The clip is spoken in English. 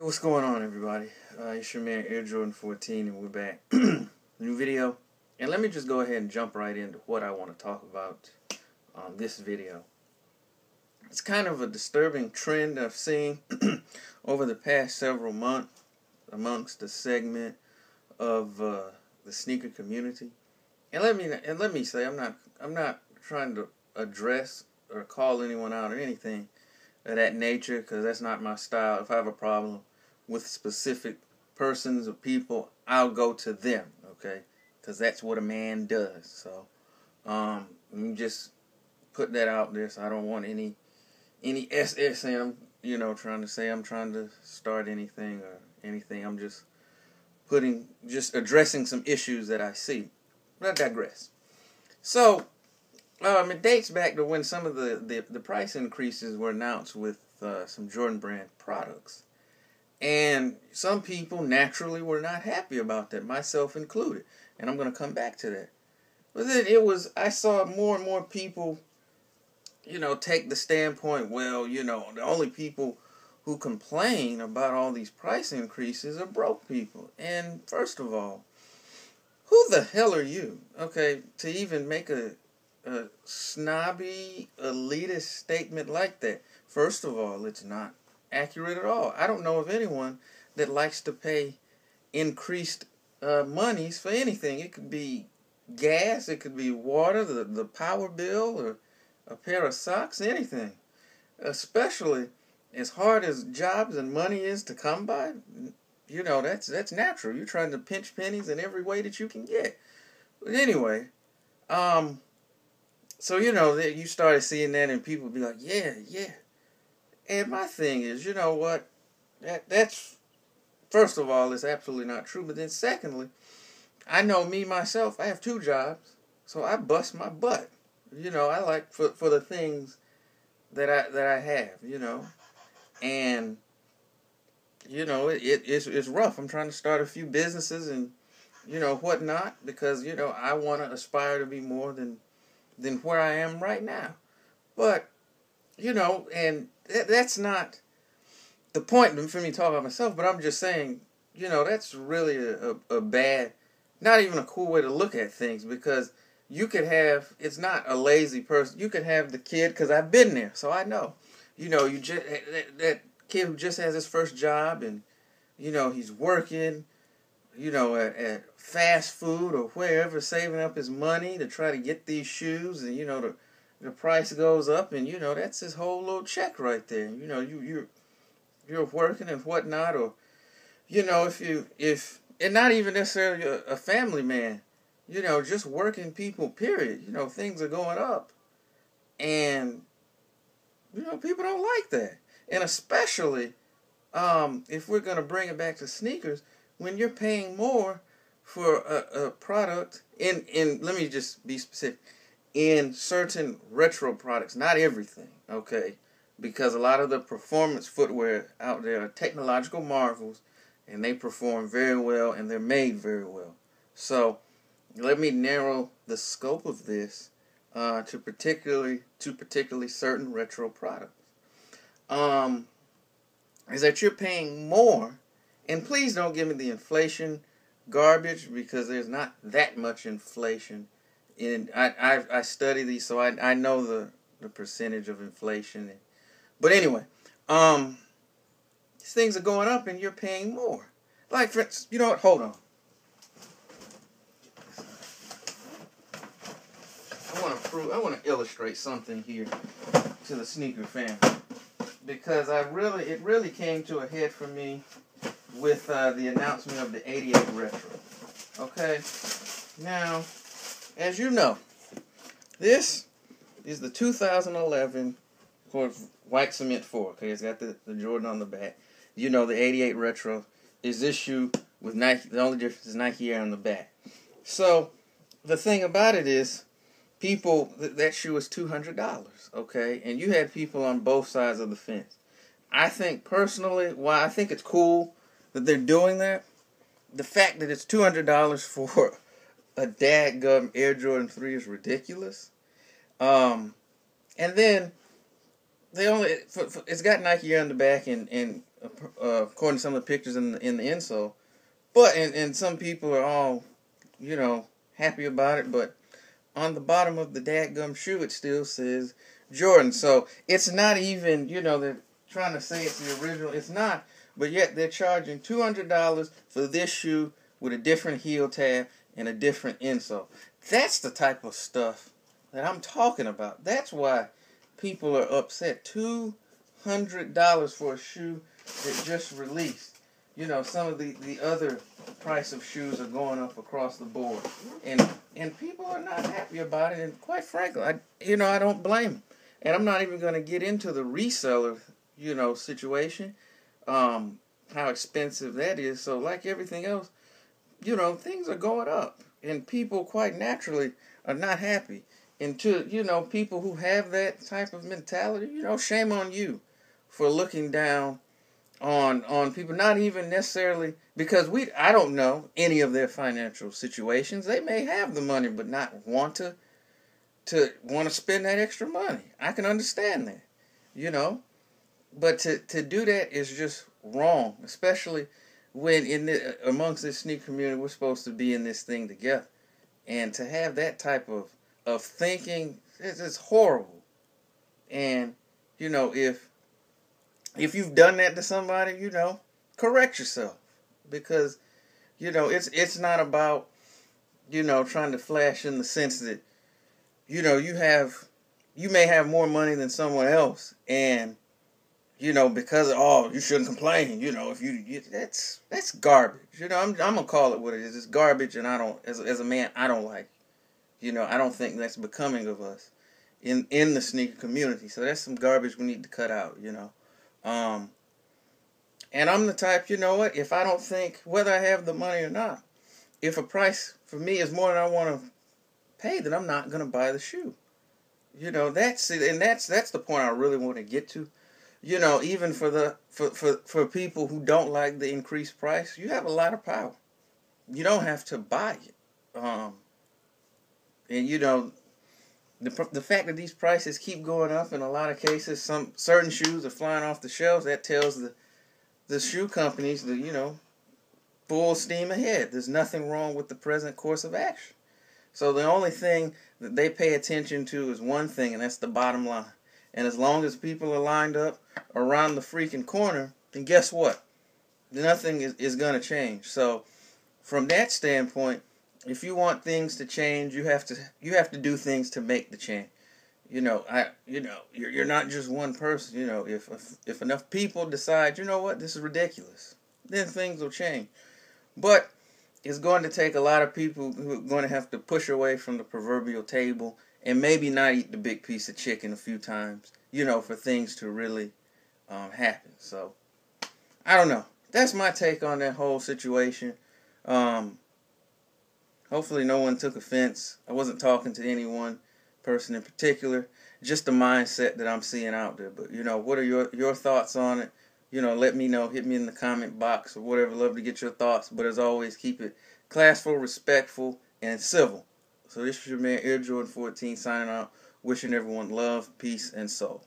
What's going on, everybody? It's your man Air Jordan 14, and we're back. New video. And let me just go ahead and jump right into what I want to talk about on this video. It's kind of a disturbing trend I've seen over the past several months amongst the segment of the sneaker community. And let me say, I'm not trying to address or call anyone out or anything of that nature, because that's not my style. If I have a problem with specific persons or people, I'll go to them, okay? Because that's what a man does. So, let me just put that out there, so I don't want any SS in, trying to say I'm trying to start anything or anything. I'm just addressing some issues that I see. But I digress. So, it dates back to when some of the price increases were announced with some Jordan brand products. And some people naturally were not happy about that, myself included. And I'm going to come back to that. But then I saw more and more people, take the standpoint, well, the only people who complain about all these price increases are broke people. And first of all, who the hell are you, okay, to even make a snobby, elitist statement like that? First of all, it's not accurate at all. I don't know of anyone that likes to pay increased monies for anything. It could be gas, it could be water, the power bill, or a pair of socks, anything. Especially as hard as jobs and money is to come by, that's natural. You're trying to pinch pennies in every way that you can get. But anyway, so you started seeing that, and people be like, yeah. And my thing is, you know what? That's, first of all, it's absolutely not true. But then secondly, I know me, myself, I have 2 jobs. So I bust my butt. I like for the things that I have, And, it's rough. I'm trying to start a few businesses and, whatnot. Because, I want to aspire to be more than where I am right now. But, and that's not the point for me to talk about myself, but I'm just saying, that's really a bad, not even a cool way to look at things, because you could have, it's not a lazy person, you could have the kid, because I've been there, so I know, you just, that kid who just has his first job, and, he's working, at fast food or wherever, saving up his money to try to get these shoes, and, the price goes up, and that's his whole little check right there. You're working and whatnot, or if and not even necessarily a family man, just working people. Period. Things are going up, and people don't like that, and especially if we're gonna bring it back to sneakers, when you're paying more for a product. In let me just be specific. In certain retro products, not everything, okay? Because a lot of the performance footwear out there are technological marvels, and they perform very well, and they're made very well. So, let me narrow the scope of this to particularly certain retro products. Is that you're paying more, and please don't give me the inflation garbage, because there's not that much inflation. And I study these, so I know the percentage of inflation. But anyway, these things are going up, and you're paying more. Like, for instance, you know what? Hold on. I want to illustrate something here to the sneaker family, because it really came to a head for me with the announcement of the 88 Retro. Okay, now, as you know, this is the 2011 white cement 4. Okay, it's got the Jordan on the back. The 88 Retro is this shoe with Nike. The only difference is Nike Air on the back. So the thing about it is, that shoe is $200. Okay, and you had people on both sides of the fence. I think personally, while I think it's cool that they're doing that, the fact that it's $200 for a dadgum Air Jordan 3 is ridiculous. And then they only it's got Nike on the back and according to some of the pictures in the insole, but and some people are all happy about it, but on the bottom of the dadgum shoe it still says Jordan. So it's not even they're trying to say it's the original. It's not, but yet they're charging $200 for this shoe with a different heel tab and a different insole. That's the type of stuff that I'm talking about. That's why people are upset. $200 for a shoe that just released. Some of the other price of shoes are going up across the board, and people are not happy about it. And quite frankly, I don't blame them. And I'm not even going to get into the reseller, situation, how expensive that is. So like everything else, things are going up, and people quite naturally are not happy. And to people who have that type of mentality, shame on you for looking down on people, not even necessarily because I don't know any of their financial situations. They may have the money but not want to spend that extra money. I can understand that, but to do that is just wrong, especially when amongst this sneaker community we're supposed to be in this thing together, and to have that type of thinking is horrible. And if you've done that to somebody, correct yourself, because it's not about trying to flash in the sense that you may have more money than someone else, and because you shouldn't complain, if that's garbage. I'm gonna call it what it is. It's garbage, and I don't, as a man, I don't like. I don't think that's becoming of us in the sneaker community. So that's some garbage we need to cut out. And I'm the type, if I don't think, whether I have the money or not, if a price for me is more than I want to pay, then I'm not going to buy the shoe. That's the point I really want to get to. Even for people who don't like the increased price, you have a lot of power. You don't have to buy it. And the fact that these prices keep going up in a lot of cases, certain shoes are flying off the shelves. That tells the shoe companies that full steam ahead. There's nothing wrong with the present course of action. So the only thing that they pay attention to is one thing, and that's the bottom line. And as long as people are lined up around the freaking corner, then guess what? Nothing is going to change. So from that standpoint, if you want things to change, you have to do things to make the change. You're not just one person. If enough people decide, this is ridiculous, then things will change. But it's going to take a lot of people who are going to have to push away from the proverbial table and maybe not eat the big piece of chicken a few times, for things to really happen. So I don't know. That's my take on that whole situation. Hopefully no one took offense. I wasn't talking to any one person in particular. Just the mindset that I'm seeing out there. But, what are your thoughts on it? Let me know. Hit me in the comment box or whatever. Love to get your thoughts. But as always, keep it classful, respectful, and civil. So this is your man, AirjordanXIV's signing out. Wishing everyone love, peace, and soul.